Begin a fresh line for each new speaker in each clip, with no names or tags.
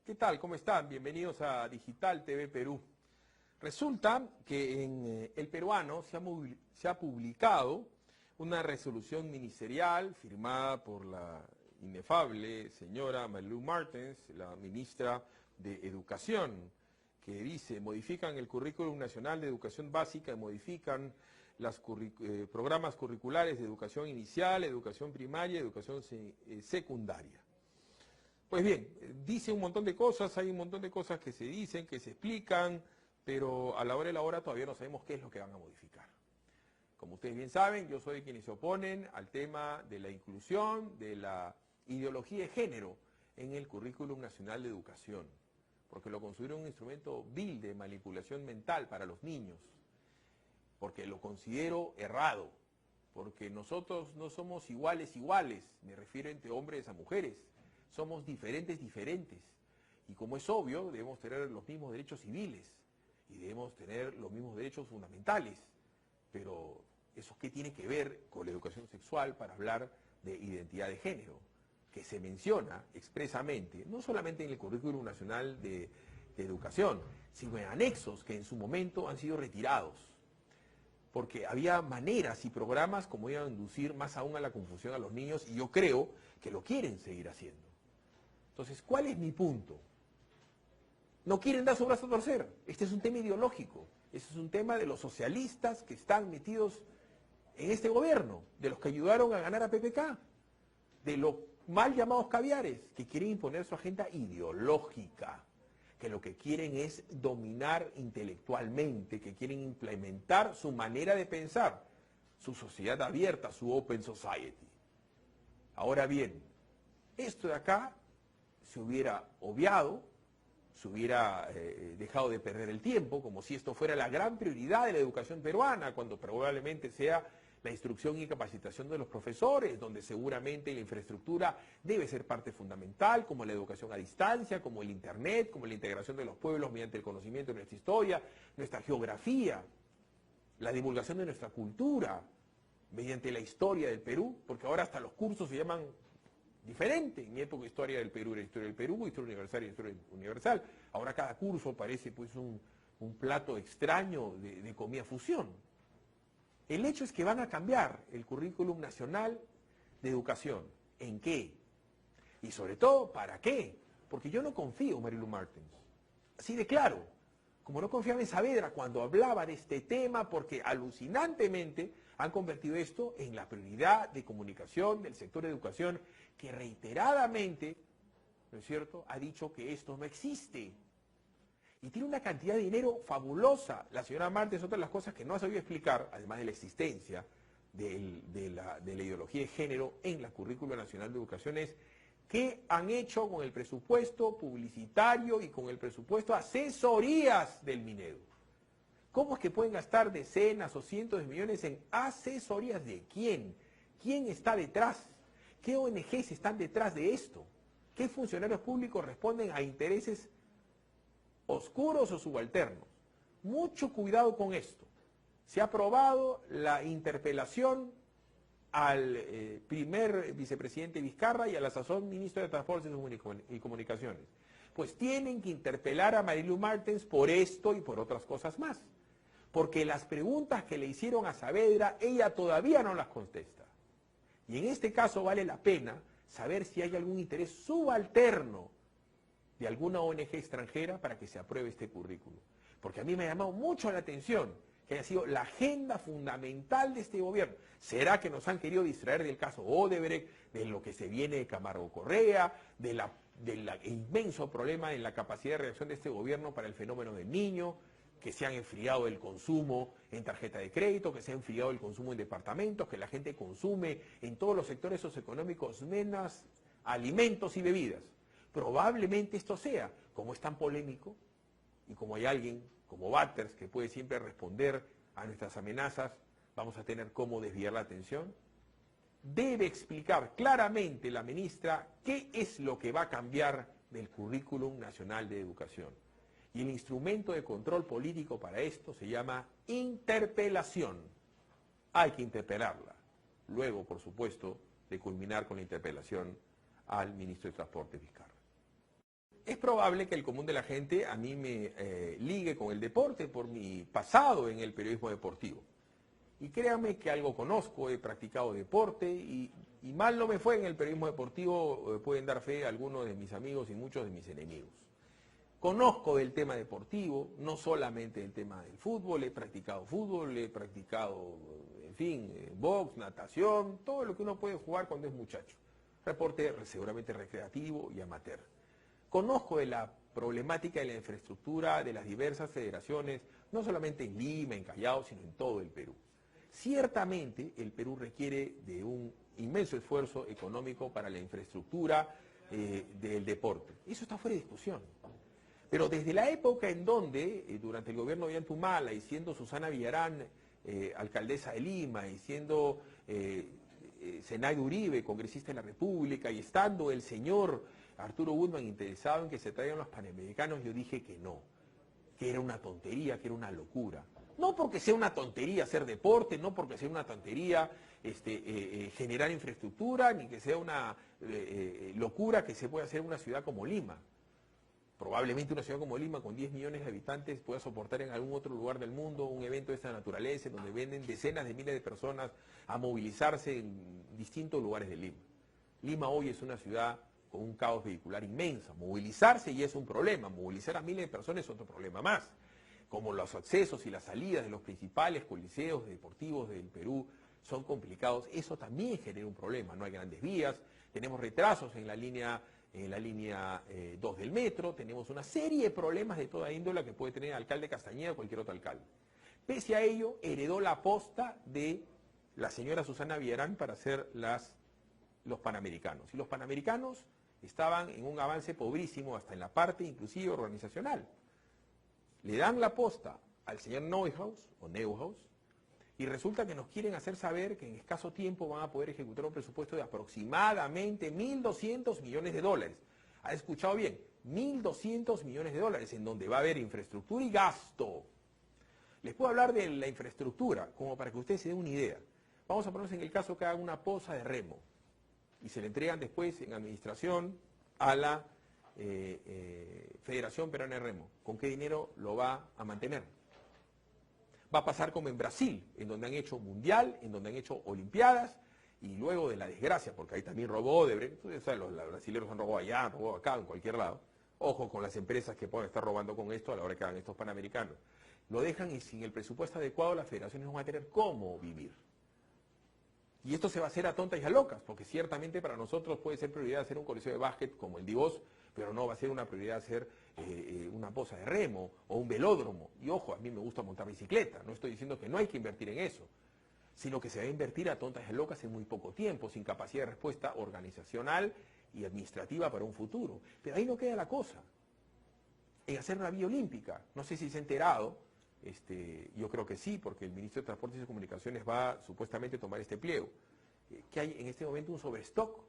¿Qué tal? ¿Cómo están? Bienvenidos a Digital TV Perú. Resulta que en El Peruano se ha publicado una resolución ministerial firmada por la inefable señora Marilu Martens, la ministra de Educación, que dice: modifican el currículum nacional de educación básica y modifican los programas curriculares de educación inicial, educación primaria y educación secundaria. Pues bien, dice un montón de cosas, hay un montón de cosas que se dicen, que se explican, pero a la hora de la hora todavía no sabemos qué es lo que van a modificar. Como ustedes bien saben, yo soy de quienes se oponen al tema de la inclusión, de la ideología de género en el Currículum Nacional de Educación, porque lo considero un instrumento vil de manipulación mental para los niños, porque lo considero errado, porque nosotros no somos iguales, me refiero entre hombres a mujeres, somos diferentes. Y como es obvio, debemos tener los mismos derechos civiles y debemos tener los mismos derechos fundamentales. Pero ¿eso qué tiene que ver con la educación sexual para hablar de identidad de género? Que se menciona expresamente, no solamente en el Currículum Nacional de Educación, sino en anexos que en su momento han sido retirados. Porque había maneras y programas como iban a inducir más aún a la confusión a los niños, y yo creo que lo quieren seguir haciendo. Entonces, ¿cuál es mi punto? No quieren dar su brazo a torcer. Este es un tema ideológico. Este es un tema de los socialistas que están metidos en este gobierno, de los que ayudaron a ganar a PPK, de los mal llamados caviares, que quieren imponer su agenda ideológica, que lo que quieren es dominar intelectualmente, que quieren implementar su manera de pensar, su sociedad abierta, su open society. Ahora bien, esto de acá se hubiera obviado, se hubiera dejado de perder el tiempo, como si esto fuera la gran prioridad de la educación peruana, cuando probablemente sea la instrucción y capacitación de los profesores, donde seguramente la infraestructura debe ser parte fundamental, como la educación a distancia, como el internet, como la integración de los pueblos mediante el conocimiento de nuestra historia, nuestra geografía, la divulgación de nuestra cultura, mediante la historia del Perú, porque ahora hasta los cursos se llaman diferente. En mi época, historia del Perú era historia del Perú, historia universal y historia universal. Ahora cada curso parece pues un plato extraño de comida fusión. El hecho es que van a cambiar el currículum nacional de educación. ¿En qué? Y sobre todo, ¿para qué? Porque yo no confío en Marilu Martens. Así de claro. Como no confiaba en Saavedra cuando hablaba de este tema, porque alucinantemente han convertido esto en la prioridad de comunicación del sector de educación, que reiteradamente, ¿no es cierto?, ha dicho que esto no existe. Y tiene una cantidad de dinero fabulosa. La señora Martens, otra de las cosas que no ha sabido explicar, además de la existencia de la ideología de género en la Currícula Nacional de Educación, es qué han hecho con el presupuesto publicitario y con el presupuesto asesorías del Minedu. ¿Cómo es que pueden gastar decenas o cientos de millones en asesorías? ¿De quién? ¿Quién está detrás? ¿Qué ONGs están detrás de esto? ¿Qué funcionarios públicos responden a intereses oscuros o subalternos? Mucho cuidado con esto. Se ha aprobado la interpelación al primer vicepresidente Vizcarra y a la sazón ministro de Transportes y Comunicaciones. Pues tienen que interpelar a Marilu Martens por esto y por otras cosas más. Porque las preguntas que le hicieron a Saavedra, ella todavía no las contesta. Y en este caso vale la pena saber si hay algún interés subalterno de alguna ONG extranjera para que se apruebe este currículo. Porque a mí me ha llamado mucho la atención que haya sido la agenda fundamental de este gobierno. ¿Será que nos han querido distraer del caso Odebrecht, de lo que se viene de Camargo Correa, del inmenso problema en la capacidad de reacción de este gobierno para el fenómeno del niño, que se han enfriado el consumo en tarjeta de crédito, que se ha enfriado el consumo en departamentos, que la gente consume en todos los sectores socioeconómicos menos alimentos y bebidas? Probablemente esto sea, como es tan polémico, y como hay alguien como Batters que puede siempre responder a nuestras amenazas, vamos a tener cómo desviar la atención. Debe explicar claramente la ministra qué es lo que va a cambiar del Currículum Nacional de Educación. Y el instrumento de control político para esto se llama interpelación. Hay que interpelarla. Luego, por supuesto, de culminar con la interpelación al ministro de Transporte Vizcarra. Es es probable que el común de la gente a mí me ligue con el deporte por mi pasado en el periodismo deportivo. Y créanme que algo conozco, he practicado deporte y mal no me fue en el periodismo deportivo, pueden dar fe algunos de mis amigos y muchos de mis enemigos. Conozco del tema deportivo, no solamente del tema del fútbol, he practicado, en fin, box, natación, todo lo que uno puede jugar cuando es muchacho. Deporte seguramente recreativo y amateur. Conozco de la problemática de la infraestructura de las diversas federaciones, no solamente en Lima, en Callao, sino en todo el Perú. Ciertamente el Perú requiere de un inmenso esfuerzo económico para la infraestructura del deporte. Eso está fuera de discusión. Pero desde la época en donde, durante el gobierno de Ollantumala, y siendo Susana Villarán alcaldesa de Lima, y siendo Zenaida Uribe, congresista de la República, y estando el señor Arturo Gutman interesado en que se traigan los panamericanos, yo dije que no, que era una tontería, que era una locura. No porque sea una tontería hacer deporte, no porque sea una tontería generar infraestructura, ni que sea una locura que se pueda hacer en una ciudad como Lima. Probablemente una ciudad como Lima, con 10 millones de habitantes, pueda soportar en algún otro lugar del mundo un evento de esta naturaleza, en donde venden decenas de miles de personas a movilizarse en distintos lugares de Lima. Lima hoy es una ciudad con un caos vehicular inmenso. Movilizarse ya es un problema, movilizar a miles de personas es otro problema más. Como los accesos y las salidas de los principales coliseos deportivos del Perú son complicados, eso también genera un problema. No hay grandes vías, tenemos retrasos en la línea 2 del metro, tenemos una serie de problemas de toda índole que puede tener el alcalde Castañeda o cualquier otro alcalde. Pese a ello, heredó la posta de la señora Susana Villarán para hacer los Panamericanos. Y los Panamericanos estaban en un avance pobrísimo, hasta en la parte inclusive organizacional. Le dan la posta al señor Neuhaus, y resulta que nos quieren hacer saber que en escaso tiempo van a poder ejecutar un presupuesto de aproximadamente 1.200 millones de dólares. ¿Ha escuchado bien? 1.200 millones de dólares, en donde va a haber infraestructura y gasto. Les puedo hablar de la infraestructura, como para que ustedes se den una idea. Vamos a ponernos en el caso que haga una poza de remo, y se le entregan después en administración a la Federación Peruana de Remo. ¿Con qué dinero lo va a mantener? Va a pasar como en Brasil, en donde han hecho mundial, en donde han hecho olimpiadas, y luego de la desgracia, porque ahí también robó Odebrecht, o sea, los brasileños han robado allá, han robado acá, en cualquier lado. Ojo con las empresas que pueden estar robando con esto a la hora que hagan estos panamericanos. Lo dejan y sin el presupuesto adecuado las federaciones no van a tener cómo vivir. Y esto se va a hacer a tontas y a locas, porque ciertamente para nosotros puede ser prioridad hacer un coliseo de básquet como el Divos, pero no va a ser una prioridad hacer una poza de remo o un velódromo. Y ojo, a mí me gusta montar bicicleta, no estoy diciendo que no hay que invertir en eso, sino que se va a invertir a tontas y a locas en muy poco tiempo, sin capacidad de respuesta organizacional y administrativa para un futuro. Pero ahí no queda la cosa. En hacer una vía olímpica, no sé si se ha enterado, yo creo que sí, porque el ministro de Transportes y Comunicaciones va supuestamente a tomar este pliego, que hay en este momento un sobrestock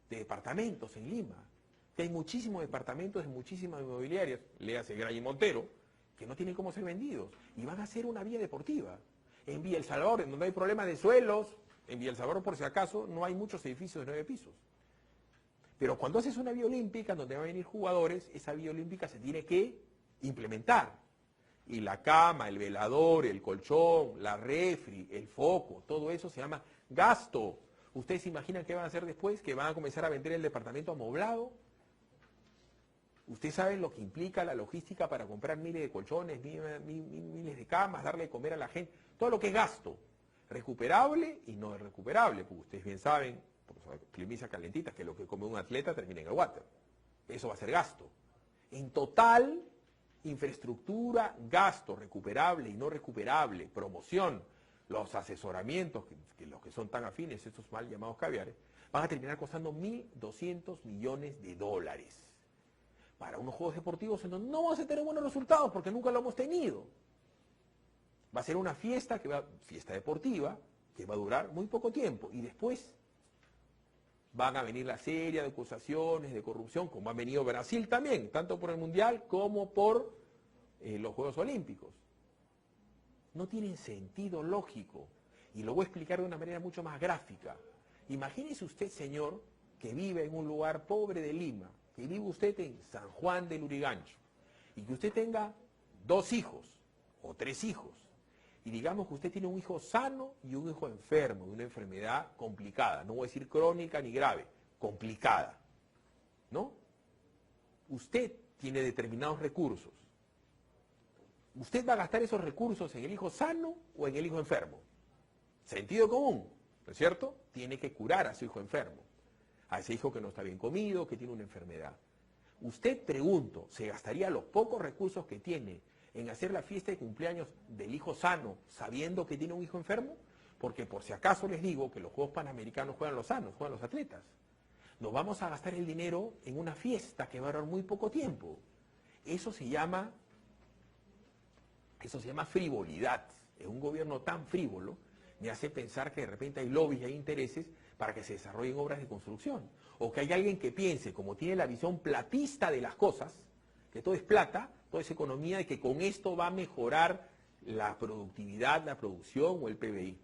de departamentos en Lima, que hay muchísimos departamentos de muchísimas inmobiliarias, léase Gray y Montero, que no tienen cómo ser vendidos, y van a hacer una vía deportiva. En Villa El Salvador, en donde hay problemas de suelos, en Villa El Salvador, por si acaso, no hay muchos edificios de 9 pisos. Pero cuando haces una vía olímpica, donde van a venir jugadores, esa vía olímpica se tiene que implementar. Y la cama, el velador, el colchón, la refri, el foco, todo eso se llama gasto. ¿Ustedes se imaginan qué van a hacer después? ¿Que van a comenzar a vender el departamento amoblado? Ustedes saben lo que implica la logística para comprar miles de colchones, miles de camas, darle de comer a la gente. Todo lo que es gasto, recuperable y no recuperable, porque ustedes bien saben, porque son premisas calentitas, que lo que come un atleta termina en el water. Eso va a ser gasto. En total, infraestructura, gasto, recuperable y no recuperable, promoción, los asesoramientos, que los que son tan afines, estos mal llamados caviares, van a terminar costando 1.200 millones de dólares. Para unos juegos deportivos en donde no vamos a tener buenos resultados porque nunca lo hemos tenido. Va a ser una fiesta deportiva, que va a durar muy poco tiempo y después van a venir la serie de acusaciones de corrupción, como ha venido Brasil también, tanto por el Mundial como por los Juegos Olímpicos. No tienen sentido lógico y lo voy a explicar de una manera mucho más gráfica. Imagínese usted, señor, que vive en un lugar pobre de Lima, que vive usted en San Juan del Lurigancho y que usted tenga 2 hijos o 3 hijos, y digamos que usted tiene un hijo sano y un hijo enfermo, de una enfermedad complicada, no voy a decir crónica ni grave, complicada, ¿no? Usted tiene determinados recursos. ¿Usted va a gastar esos recursos en el hijo sano o en el hijo enfermo? Sentido común, ¿no es cierto? Tiene que curar a su hijo enfermo, a ese hijo que no está bien comido, que tiene una enfermedad. Usted, pregunto, ¿se gastaría los pocos recursos que tiene en hacer la fiesta de cumpleaños del hijo sano sabiendo que tiene un hijo enfermo? Porque por si acaso les digo que los Juegos Panamericanos juegan los sanos, juegan los atletas. Nos vamos a gastar el dinero en una fiesta que va a durar muy poco tiempo. Eso se llama frivolidad. En un gobierno tan frívolo me hace pensar que de repente hay lobbies y hay intereses para que se desarrollen obras de construcción. O que hay alguien que piense, como tiene la visión platista de las cosas, que todo es plata, toda es economía y que con esto va a mejorar la productividad, la producción o el PBI.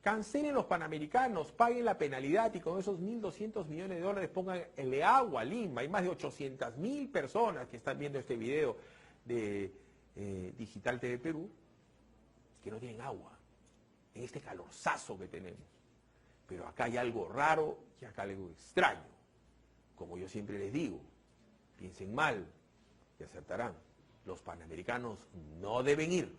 Cancelen los Panamericanos, paguen la penalidad y con esos 1.200 millones de dólares pónganle agua a Lima. Hay más de 800.000 personas que están viendo este video de Digital TV Perú que no tienen agua en este calorzazo que tenemos. Pero acá hay algo raro y acá hay algo extraño. Como yo siempre les digo, piensen mal y acertarán. Los Panamericanos no deben ir.